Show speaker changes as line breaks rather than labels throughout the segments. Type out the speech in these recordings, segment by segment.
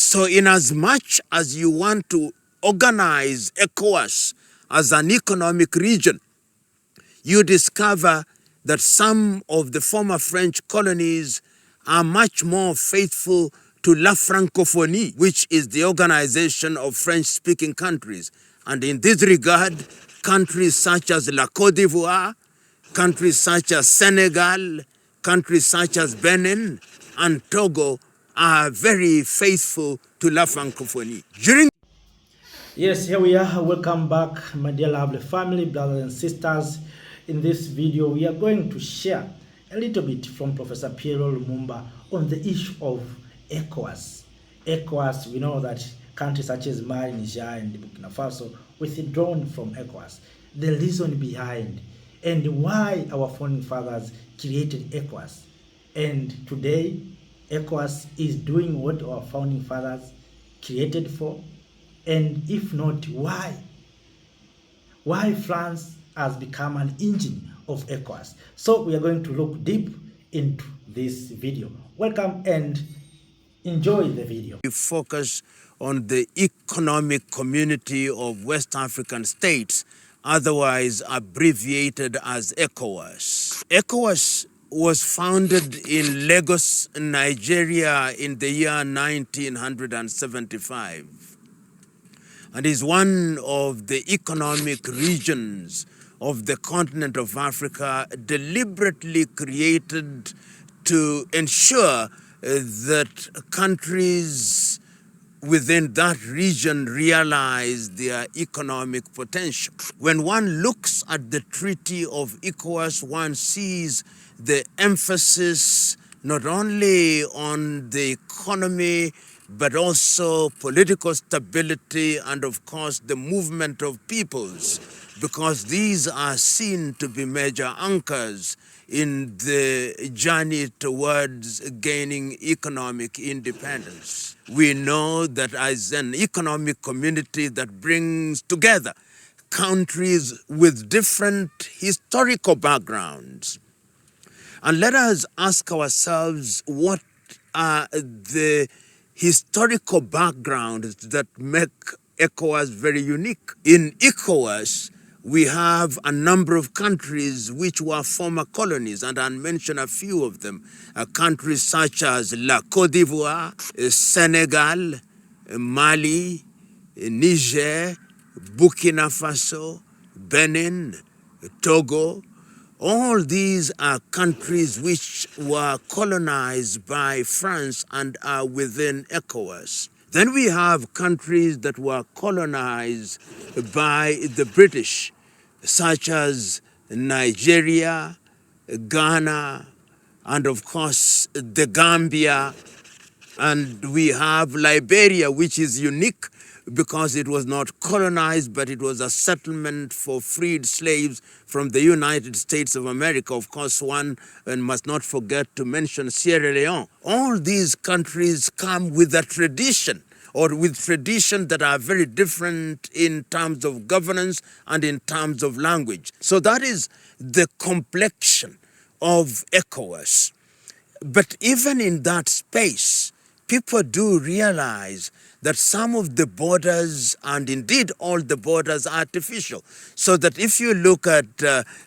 So in as much as you want to organize ECOWAS as an economic region, you discover that some of the former French colonies are much more faithful to La Francophonie, which is the organization of French-speaking countries. And in this regard, countries such as La Côte d'Ivoire, countries such as Senegal, countries such as Benin and Togo are very faithful to La Francophonie.
Yes, here we are. Welcome back, my dear lovely family, brothers and sisters. In this video, we are going to share a little bit from Professor PLO Lumumba on the issue of ECOWAS. ECOWAS, we know that countries such as Mali, Niger, and Burkina Faso withdrawn from ECOWAS. The reason behind and why our founding fathers created ECOWAS. And today, ECOWAS is doing what our founding fathers created for. And if not, why? Why France has become an engine of ECOWAS? So we are going to look deep into this video. Welcome and enjoy the video.
We focus on the economic community of West African states, otherwise abbreviated as ECOWAS. ECOWAS was founded in Lagos, Nigeria in the year 1975. And is one of the economic regions of the continent of Africa deliberately created to ensure that countries within that region realize their economic potential. When one looks at the Treaty of ECOWAS, one sees the emphasis not only on the economy, but also political stability and, of course, the movement of peoples, because these are seen to be major anchors in the journey towards gaining economic independence. We know that as an economic community that brings together countries with different historical backgrounds, and let us ask ourselves what are the historical backgrounds that make ECOWAS very unique. In ECOWAS, we have a number of countries which were former colonies, and I'll mention a few of them. Countries such as La Côte d'Ivoire, Senegal, Mali, Niger, Burkina Faso, Benin, Togo. All these are countries which were colonized by France and are within ECOWAS. Then we have countries that were colonized by the British, such as Nigeria, Ghana, and of course the Gambia. And we have Liberia, which is unique because it was not colonized, but it was a settlement for freed slaves from the United States of America. Of course, one must not forget to mention Sierra Leone. All these countries come with a tradition, or with traditions that are very different in terms of governance and in terms of language. So that is the complexion of ECOWAS. But even in that space, people do realize that some of the borders, and indeed all the borders, are artificial. So that if you look at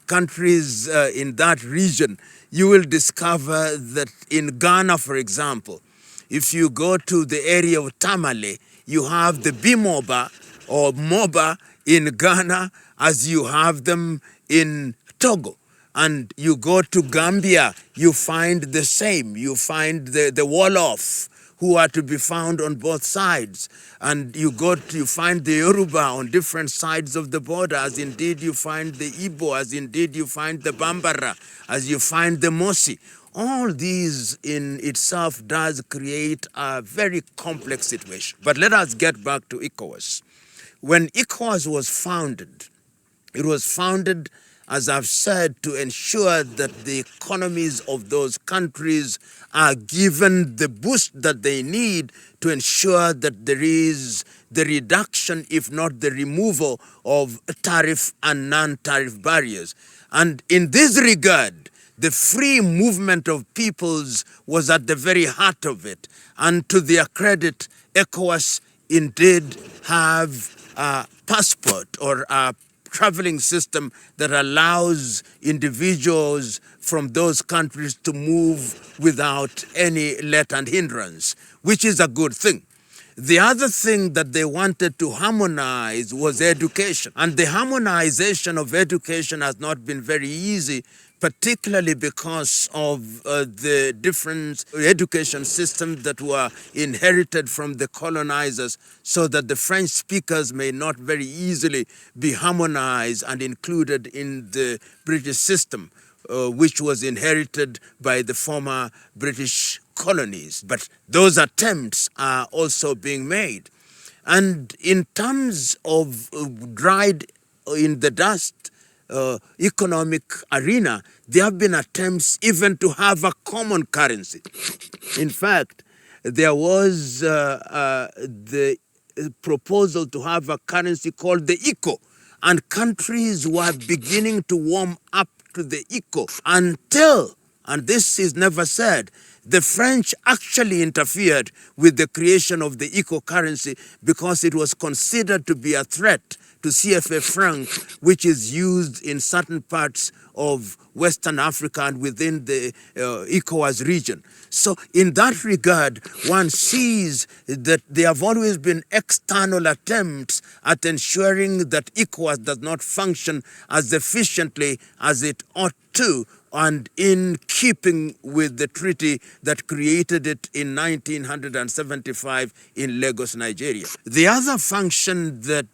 countries in that region, you will discover that in Ghana, for example, if you go to the area of Tamale, you have the Bimoba or Moba in Ghana as you have them in Togo. And you go to Gambia, you find the same. You find the Wolof, who are to be found on both sides. And you find the Yoruba on different sides of the border, as indeed you find the Igbo, as indeed you find the Bambara, as you find the Mosi. All these in itself does create a very complex situation. But let us get back to ECOWAS. When ECOWAS was founded, it was founded, as I've said, to ensure that the economies of those countries are given the boost that they need to ensure that there is the reduction, if not the removal, of tariff and non-tariff barriers. And in this regard, the free movement of peoples was at the very heart of it. And to their credit, ECOWAS indeed have a passport or a traveling system that allows individuals from those countries to move without any let and hindrance, which is a good thing. The other thing that they wanted to harmonize was education. And the harmonization of education has not been very easy, particularly because of the different education systems that were inherited from the colonizers, so that the French speakers may not very easily be harmonized and included in the British system, which was inherited by the former British colonies. But those attempts are also being made. And in terms of dried in the dust economic arena, there have been attempts even to have a common currency. In fact, there was the proposal to have a currency called the ECO, and countries were beginning to warm up to the ECO until, and this is never said, the French actually interfered with the creation of the ECO currency because it was considered to be a threat to CFA franc, which is used in certain parts of Western Africa and within the ECOWAS region. So in that regard, one sees that there have always been external attempts at ensuring that ECOWAS does not function as efficiently as it ought to, and in keeping with the treaty that created it in 1975 in Lagos, Nigeria. The other function that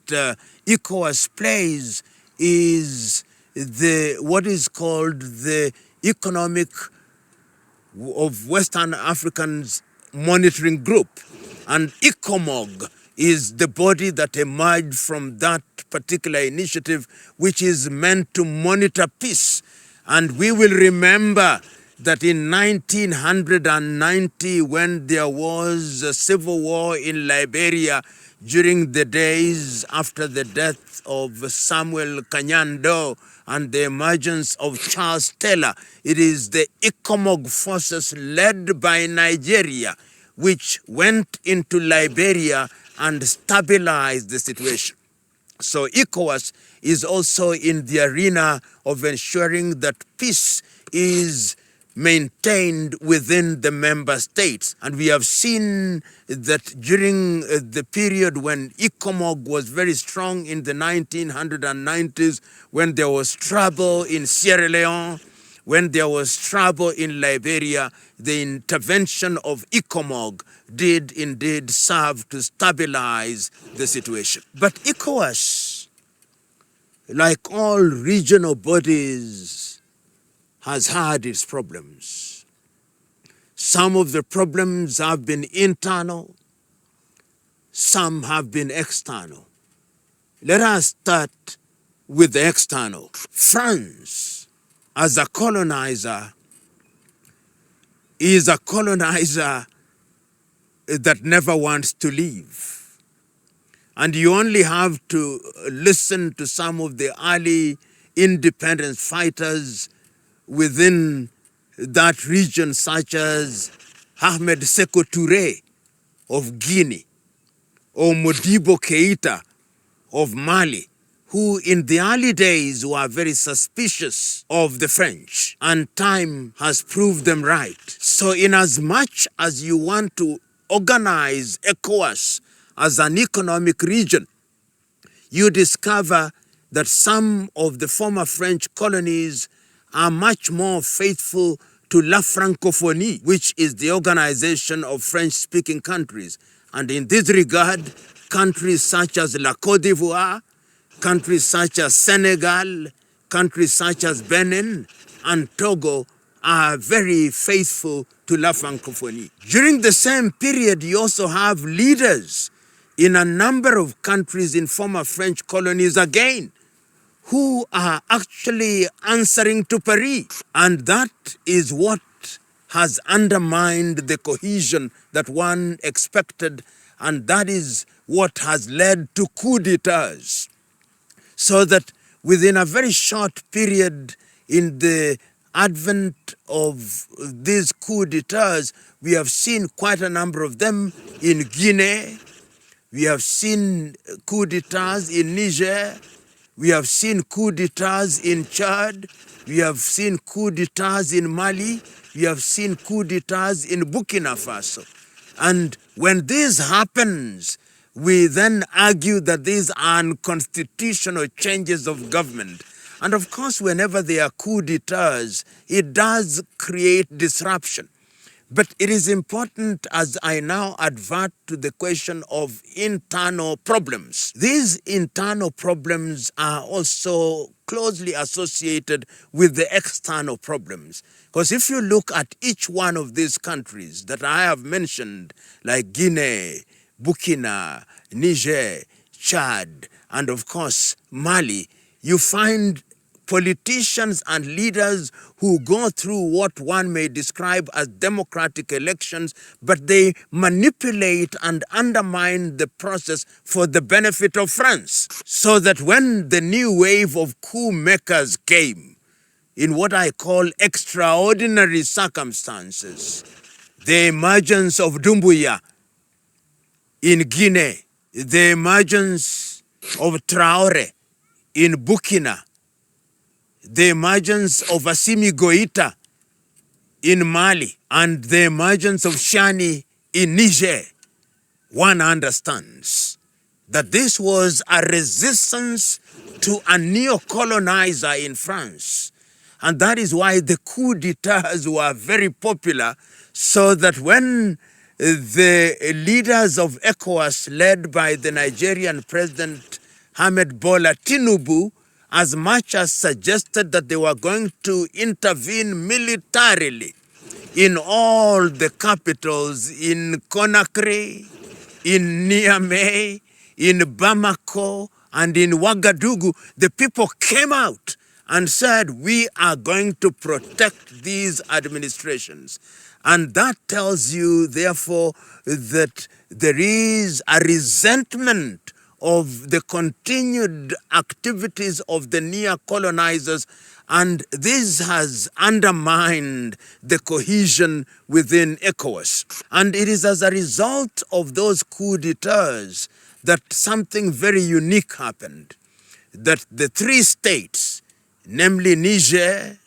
ECOWAS plays is what is called the Economic of Western Africans Monitoring Group. And ECOMOG is the body that emerged from that particular initiative, which is meant to monitor peace. And we will remember that in 1990, when there was a civil war in Liberia during the days after the death of Samuel Kanyando and the emergence of Charles Taylor, it is the ECOMOG forces led by Nigeria which went into Liberia and stabilized the situation. So ECOWAS is also in the arena of ensuring that peace is maintained within the member states. And we have seen that during the period when ECOMOG was very strong in the 1990s, when there was trouble in Sierra Leone, when there was trouble in Liberia, the intervention of ECOMOG did indeed serve to stabilize the situation. But ECOWAS, like all regional bodies, has had its problems. Some of the problems have been internal, some have been external. Let us start with the external. France, as a colonizer, is a colonizer that never wants to leave. And you only have to listen to some of the early independence fighters within that region, such as Ahmed Sékou Touré of Guinea, or Modibo Keïta of Mali, who in the early days were very suspicious of the French, and time has proved them right. So in as much as you want to organize ECOWAS as an economic region, you discover that some of the former French colonies are much more faithful to La Francophonie, which is the organization of French-speaking countries. And in this regard, countries such as La Côte d'Ivoire, countries such as Senegal, countries such as Benin and Togo are very faithful to La Francophonie. During the same period, you also have leaders in a number of countries in former French colonies again, who are actually answering to Paris. And that is what has undermined the cohesion that one expected, and that is what has led to coup d'etats. So that within a very short period in the advent of these coups d'etats, we have seen quite a number of them in Guinea. We have seen coups d'etats in Niger. We have seen coups d'etats in Chad. We have seen coups d'etats in Mali. We have seen coups d'etats in Burkina Faso. And when this happens, we then argue that these are unconstitutional changes of government. And of course, whenever there are coups d'etats, it does create disruption. But it is important as I now advert to the question of internal problems. These internal problems are also closely associated with the external problems. Because if you look at each one of these countries that I have mentioned, like Guinea, Burkina, Niger, Chad, and of course Mali, you find politicians and leaders who go through what one may describe as democratic elections, but they manipulate and undermine the process for the benefit of France. So that when the new wave of coup makers came, in what I call extraordinary circumstances, the emergence of Doumbouya in Guinea, the emergence of Traoré in Burkina, the emergence of Assimi Goïta in Mali, and the emergence of Shani in Niger, one understands that this was a resistance to a neo-colonizer in France. And that is why the coup d'etats were very popular, so that when the leaders of ECOWAS, led by the Nigerian President Ahmed Bola Tinubu, as much as suggested that they were going to intervene militarily in all the capitals, in Conakry, in Niamey, in Bamako, and in Ouagadougou, the people came out and said, we are going to protect these administrations. And that tells you, therefore, that there is a resentment of the continued activities of the neo-colonizers, and this has undermined the cohesion within ECOWAS. And it is as a result of those coups d'etats that something very unique happened, that the three states, namely Niger,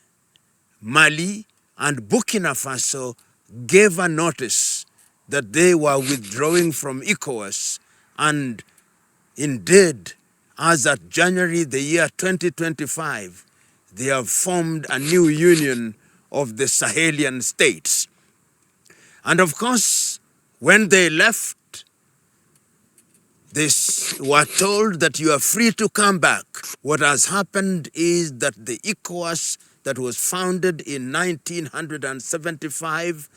Mali, and Burkina Faso, gave a notice that they were withdrawing from ECOWAS, and indeed, as at January the year 2025, they have formed a new union of the Sahelian states. And of course, when they left, they were told that you are free to come back. What has happened is that the ECOWAS that was founded in 1975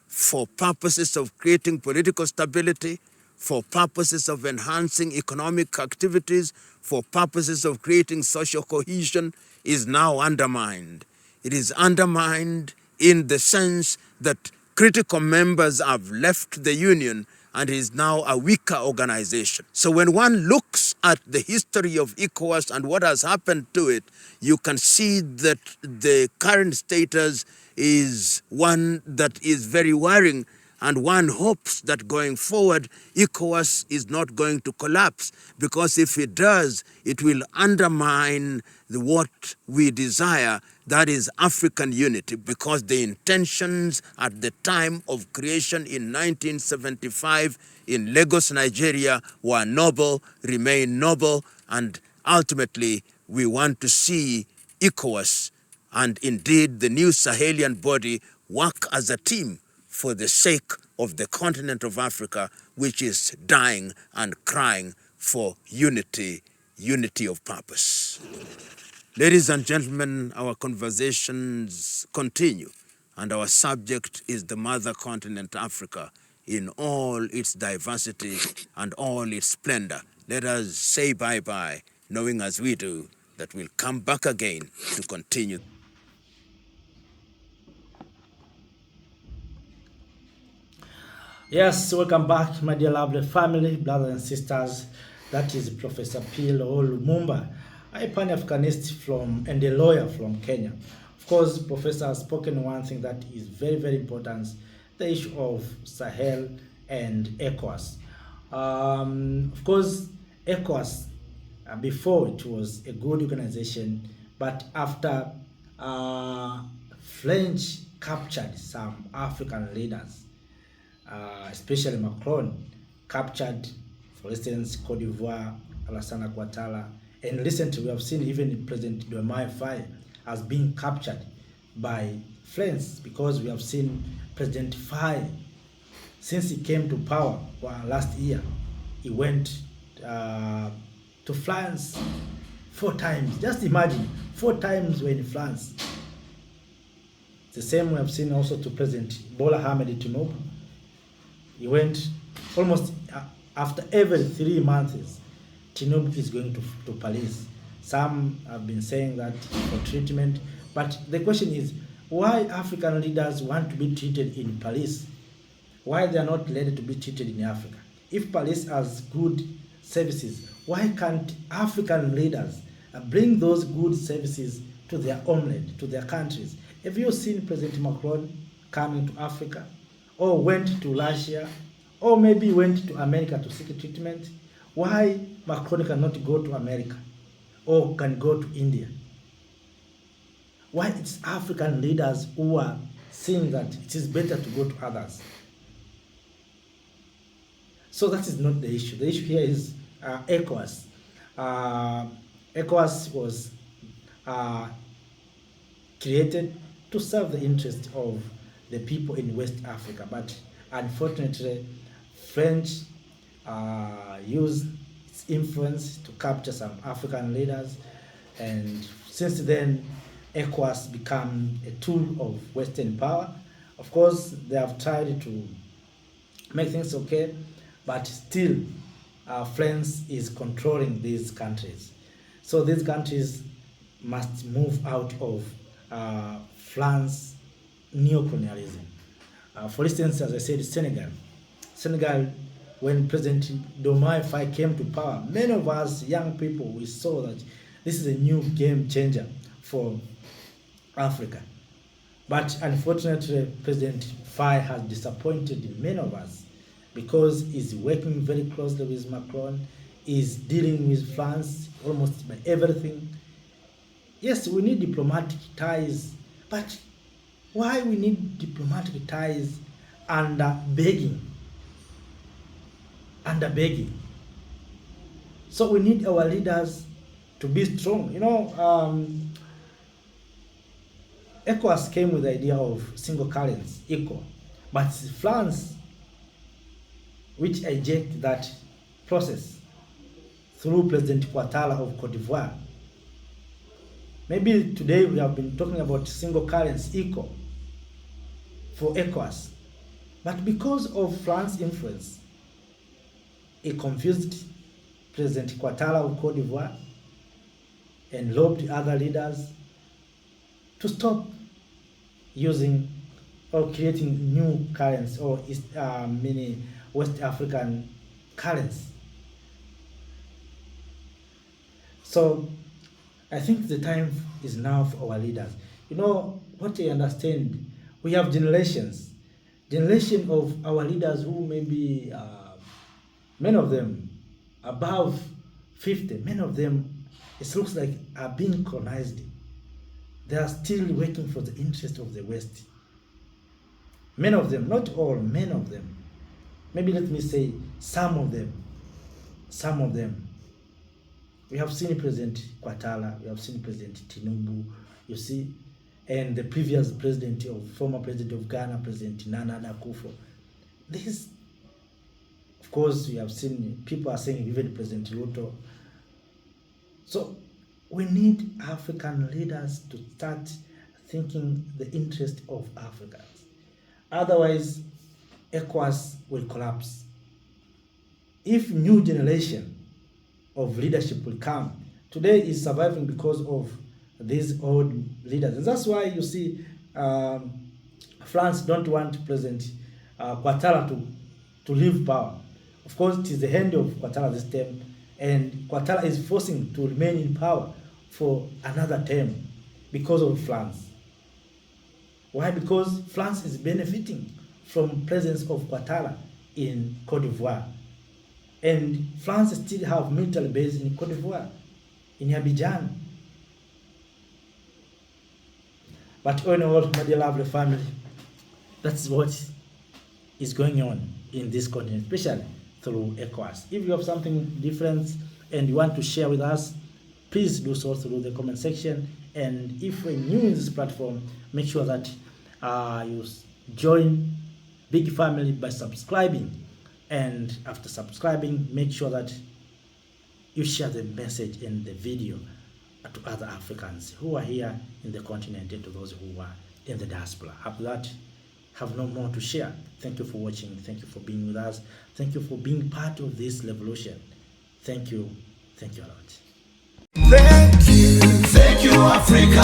for purposes of creating political stability, for purposes of enhancing economic activities, for purposes of creating social cohesion, is now undermined. It is undermined in the sense that critical members have left the union and is now a weaker organization. So when one looks at the history of ECOWAS and what has happened to it, you can see that the current status is one that is very worrying, and one hopes that going forward, ECOWAS is not going to collapse, because if it does, it will undermine what we desire, that is African unity, because the intentions at the time of creation in 1975 in Lagos, Nigeria were noble, remain noble, and ultimately we want to see ECOWAS and indeed the new Sahelian body work as a team for the sake of the continent of Africa, which is dying and crying for unity, unity of purpose. Ladies and gentlemen, our conversations continue, and our subject is the mother continent Africa in all its diversity and all its splendor. Let us say bye-bye, knowing as we do that we'll come back again to continue.
Yes, welcome back, my dear lovely family, brothers and sisters. That is Professor PLO Lumumba, a Pan-Africanist and a lawyer from Kenya. Of course, Professor has spoken one thing that is very, very important, the issue of Sahel and ECOWAS. Of course, ECOWAS, before it was a good organization, but after French captured some African leaders, especially Macron captured, for instance, Cote d'Ivoire, Alassane Ouattara, and recently we have seen even President Diomaye Faye has been captured by France, because we have seen President Faye, since he came to power last year, he went to France 4 times. Just imagine, 4 times were in France. The same we have seen also to President Bola Ahmed Tinubu. He went almost after every 3 months. Tinubu is going to Paris. Some have been saying that for treatment, but the question is, why African leaders want to be treated in Paris? Why they are not ready to be treated in Africa? If Paris has good services, why can't African leaders bring those good services to their homeland, to their countries? Have you seen President Macron coming to Africa, or went to Russia, or maybe went to America to seek treatment? Why Macron cannot go to America, or can go to India? Why it's African leaders who are saying that it is better to go to others? So that is not the issue. The issue here is ECOWAS. ECOWAS was created to serve the interest of the people in West Africa, but unfortunately, French used its influence to capture some African leaders, and since then, ECOWAS become a tool of Western power. Of course, they have tried to make things okay, but still, France is controlling these countries. So these countries must move out of France neo-colonialism. For instance, as I said, Senegal, when President Diomaye Faye came to power, many of us young people, we saw that this is a new game changer for Africa. But unfortunately, President Faye has disappointed many of us, because he's working very closely with Macron, is dealing with France almost by everything. Yes, we need diplomatic ties, but why we need diplomatic ties under begging? So we need our leaders to be strong. ECOWAS came with the idea of single currency, ECO, but it's France which hijacked that process through President Ouattara of Cote d'Ivoire. Maybe today we have been talking about single currency, ECO, for ECOWAS, but because of France's influence, it confused President Ouattara of Cote d'Ivoire and lobbied other leaders to stop using or creating new currency or many West African currency. So I think the time is now for our leaders. What I understand, we have generation of our leaders who maybe, many of them above 50, many of them, it looks like are being colonized. They are still working for the interest of the West. Many of them, not all, many of them. Maybe let me say some of them. We have seen President Ouattara, we have seen President Tinubu, you see, and the previous former president of Ghana, President Nana Akufo. This, of course, we have seen, people are saying even President Ruto. So we need African leaders to start thinking the interest of Africans. Otherwise, ECOWAS will collapse. If new generation of leadership will come, today is surviving because of these old leaders. And that's why you see France don't want President Ouattara to leave power. Of course, it is the hand of Ouattara this term, and Ouattara is forcing to remain in power for another term because of France. Why? Because France is benefiting from presence of Ouattara in Cote d'Ivoire. And France still have military base in Cote d'Ivoire, in Abidjan. But all in all, my dear lovely family, that's what is going on in this continent, especially through ECOWAS. If you have something different and you want to share with us, please do so through the comment section. And if you're new in this platform, make sure that you join Big Family by subscribing. And after subscribing, make sure that you share the message in the video to other Africans who are here in the continent and to those who are in the diaspora. After that, have no more to share. Thank you for watching. Thank you for being with us. Thank you for being part of this revolution. Thank you. Thank you a lot.
Thank you, Africa.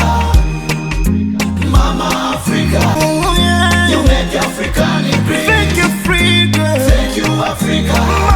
Mama Africa. Oh, yeah. You make African great. Thank you, Africa. Thank you, Africa.